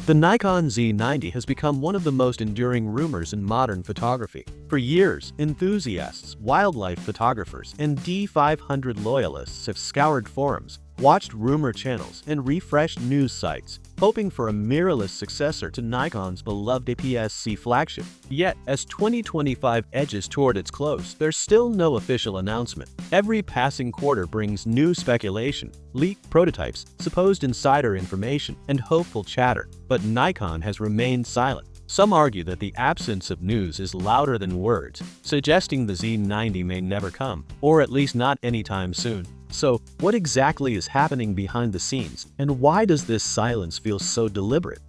The Nikon Z90 has become one of the most enduring rumors in modern photography. For years, enthusiasts, wildlife photographers, and D500 loyalists have scoured forums, watched rumor channels, and refreshed news sites, hoping for a mirrorless successor to Nikon's beloved APS-C flagship. Yet, as 2025 edges toward its close, there's still no official announcement. Every passing quarter brings new speculation, leaked prototypes, supposed insider information, and hopeful chatter, but Nikon has remained silent. Some argue that the absence of news is louder than words, suggesting the Z90 may never come, or at least not anytime soon. So, what exactly is happening behind the scenes, and why does this silence feel so deliberate?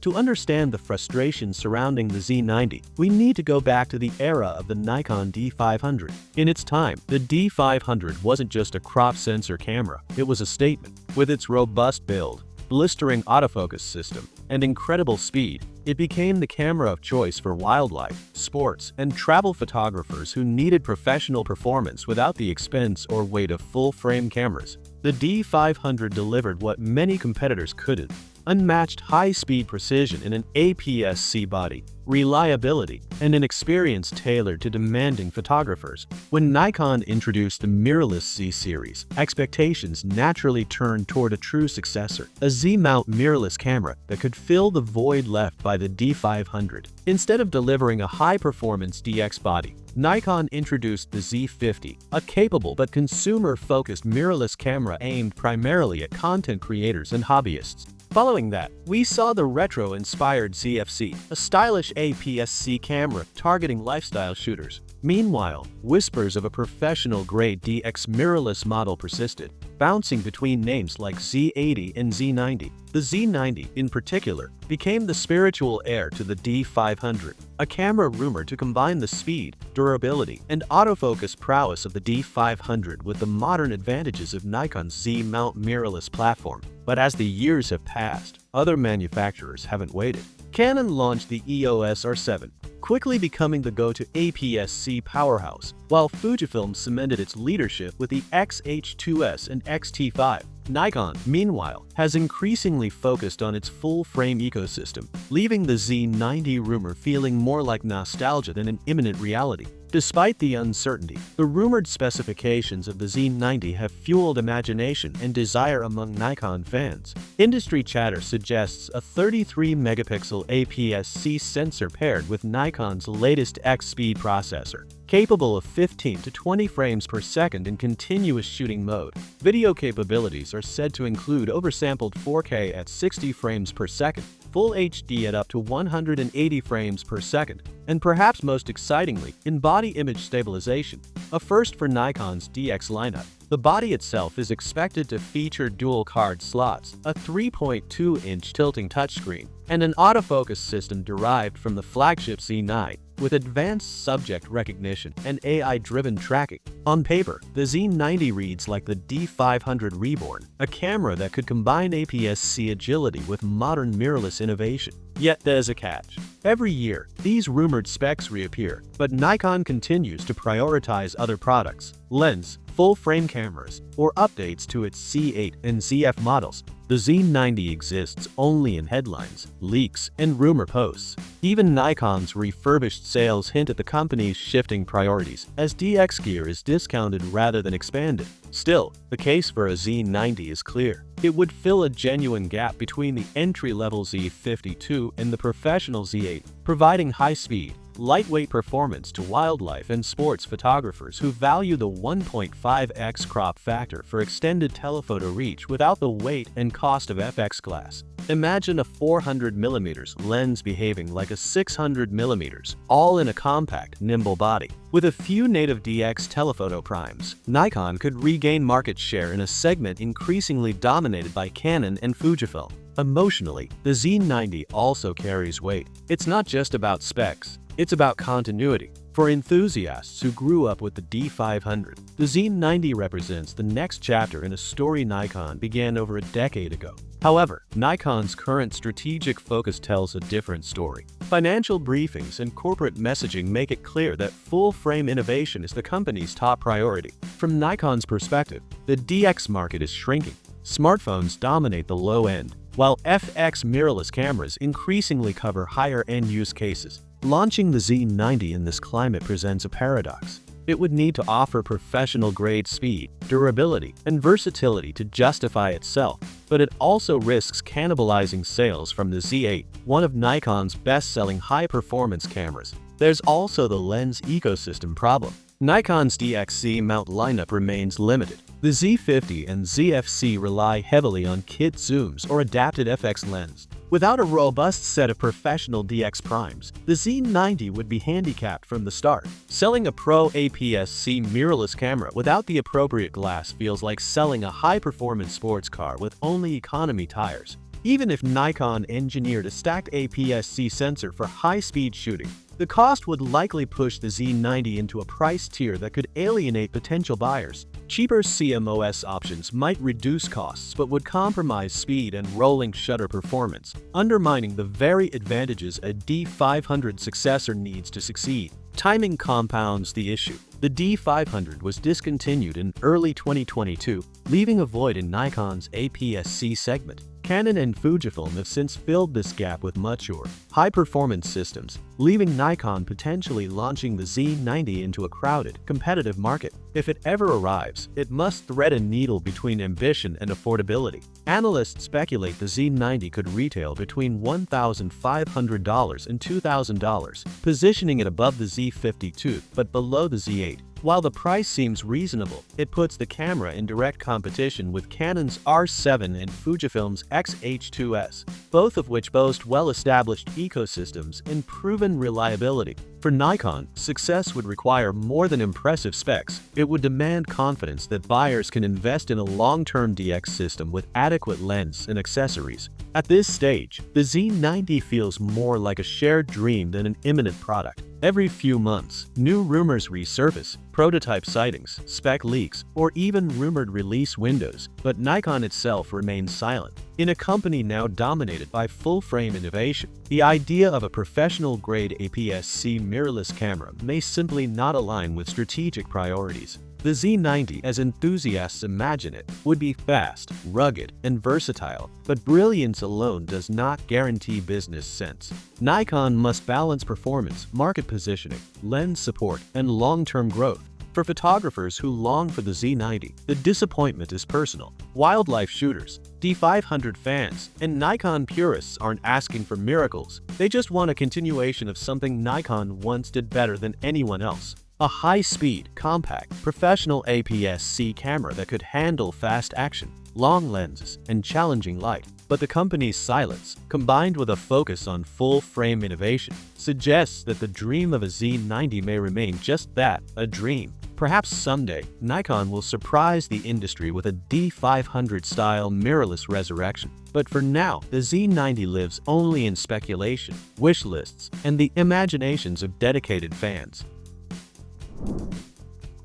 To understand the frustration surrounding the Z90, we need to go back to the era of the Nikon D500. In its time, the D500 wasn't just a crop sensor camera, it was a statement. With its robust build, blistering autofocus system, and incredible speed, it became the camera of choice for wildlife, sports, and travel photographers who needed professional performance without the expense or weight of full-frame cameras. The D500 delivered what many competitors couldn't: unmatched high-speed precision in an APS-C body, reliability, and an experience tailored to demanding photographers. When Nikon introduced the mirrorless Z series, expectations naturally turned toward a true successor, a Z-mount mirrorless camera that could fill the void left by the D500. Instead of delivering a high-performance DX body, Nikon introduced the Z50, a capable but consumer-focused mirrorless camera aimed primarily at content creators and hobbyists. Following that, we saw the retro-inspired ZFC, a stylish APS-C camera targeting lifestyle shooters. Meanwhile, whispers of a professional-grade DX mirrorless model persisted, bouncing between names like Z80 and Z90. The Z90, in particular, became the spiritual heir to the D500, a camera rumored to combine the speed, durability, and autofocus prowess of the D500 with the modern advantages of Nikon's Z-mount mirrorless platform. But as the years have passed, other manufacturers haven't waited. Canon launched the EOS R7, quickly becoming the go-to APS-C powerhouse, while Fujifilm cemented its leadership with the X-H2S and X-T5. Nikon, meanwhile, has increasingly focused on its full-frame ecosystem, leaving the Z90 rumor feeling more like nostalgia than an imminent reality. Despite the uncertainty, the rumored specifications of the Z90 have fueled imagination and desire among Nikon fans. Industry chatter suggests a 33-megapixel APS-C sensor paired with Nikon's latest X-Speed processor, capable of 15 to 20 frames per second in continuous shooting mode. Video capabilities are said to include oversampled 4K at 60 frames per second, Full HD at up to 180 frames per second, and perhaps most excitingly, in-body image stabilization, a first for Nikon's DX lineup. The body itself is expected to feature dual card slots, a 3.2-inch tilting touchscreen, and an autofocus system derived from the flagship Z9, with advanced subject recognition and AI-driven tracking. On paper, the Z90 reads like the D500 reborn, a camera that could combine APS-C agility with modern mirrorless innovation. Yet there's a catch. Every year, these rumored specs reappear, but Nikon continues to prioritize other products, lens, full-frame cameras, or updates to its C8 and ZF models. The Z90 exists only in headlines, leaks, and rumor posts. Even Nikon's refurbished sales hint at the company's shifting priorities, as DX gear is discounted rather than expanded. Still, the case for a Z90 is clear. It would fill a genuine gap between the entry-level Z52 and the professional Z8, providing high-speed, lightweight performance to wildlife and sports photographers who value the 1.5x crop factor for extended telephoto reach without the weight and cost of FX glass. Imagine a 400mm lens behaving like a 600mm, all in a compact, nimble body. With a few native DX telephoto primes, Nikon could regain market share in a segment increasingly dominated by Canon and Fujifilm. Emotionally, the Z90 also carries weight. It's not just about specs. It's about continuity. For enthusiasts who grew up with the D500, the Z90 represents the next chapter in a story Nikon began over a decade ago. However, Nikon's current strategic focus tells a different story. Financial briefings and corporate messaging make it clear that full-frame innovation is the company's top priority. From Nikon's perspective, the DX market is shrinking. Smartphones dominate the low end, while FX mirrorless cameras increasingly cover higher-end use cases. Launching the Z90 in this climate presents a paradox. It would need to offer professional-grade speed, durability, and versatility to justify itself, but it also risks cannibalizing sales from the Z8, one of Nikon's best-selling high-performance cameras. There's also the lens ecosystem problem. Nikon's DXZ mount lineup remains limited. The Z50 and ZFC rely heavily on kit zooms or adapted FX lens. Without a robust set of professional DX primes, the Z90 would be handicapped from the start. Selling a Pro APS-C mirrorless camera without the appropriate glass feels like selling a high-performance sports car with only economy tires. Even if Nikon engineered a stacked APS-C sensor for high-speed shooting, the cost would likely push the Z90 into a price tier that could alienate potential buyers. Cheaper CMOS options might reduce costs but would compromise speed and rolling shutter performance, undermining the very advantages a D500 successor needs to succeed. Timing compounds the issue. The D500 was discontinued in early 2022, leaving a void in Nikon's APS-C segment. Canon and Fujifilm have since filled this gap with mature, high-performance systems, leaving Nikon potentially launching the Z90 into a crowded, competitive market. If it ever arrives, it must thread a needle between ambition and affordability. Analysts speculate the Z90 could retail between $1,500 and $2,000, positioning it above the Z52 but below the Z8. While the price seems reasonable, it puts the camera in direct competition with Canon's R7 and Fujifilm's X-H2S, both of which boast well-established ecosystems and proven reliability. For Nikon, success would require more than impressive specs. It would demand confidence that buyers can invest in a long-term DX system with adequate lens and accessories. At this stage, the Z90 feels more like a shared dream than an imminent product. Every few months, new rumors resurface, prototype sightings, spec leaks, or even rumored release windows, but Nikon itself remains silent. In a company now dominated by full-frame innovation, the idea of a professional-grade APS-C mirrorless camera may simply not align with strategic priorities. The Z90, as enthusiasts imagine it, would be fast, rugged, and versatile, but brilliance alone does not guarantee business sense. Nikon must balance performance, market positioning, lens support, and long-term growth. For photographers who long for the Z90, the disappointment is personal. Wildlife shooters, D500 fans, and Nikon purists aren't asking for miracles. They just want a continuation of something Nikon once did better than anyone else. A high-speed, compact, professional APS-C camera that could handle fast action, long lenses, and challenging light. But the company's silence, combined with a focus on full-frame innovation, suggests that the dream of a Z90 may remain just that, a dream. Perhaps someday, Nikon will surprise the industry with a D500-style mirrorless resurrection. But for now, the Z90 lives only in speculation, wish lists, and the imaginations of dedicated fans.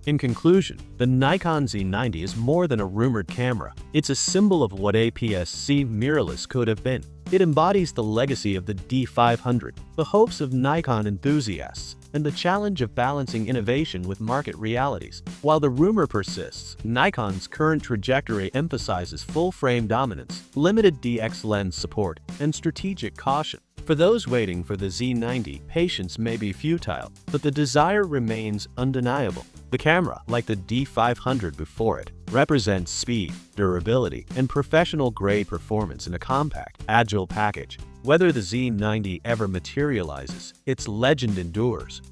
In conclusion, the Nikon Z90 is more than a rumored camera. It's a symbol of what APS-C mirrorless could have been. It embodies the legacy of the D500, the hopes of Nikon enthusiasts, and the challenge of balancing innovation with market realities. While the rumor persists, Nikon's current trajectory emphasizes full-frame dominance, limited DX lens support, and strategic caution. For those waiting for the Z90, patience may be futile, but the desire remains undeniable. The camera, like the D500 before it, represents speed, durability, and professional-grade performance in a compact, agile package. Whether the Z90 ever materializes, its legend endures.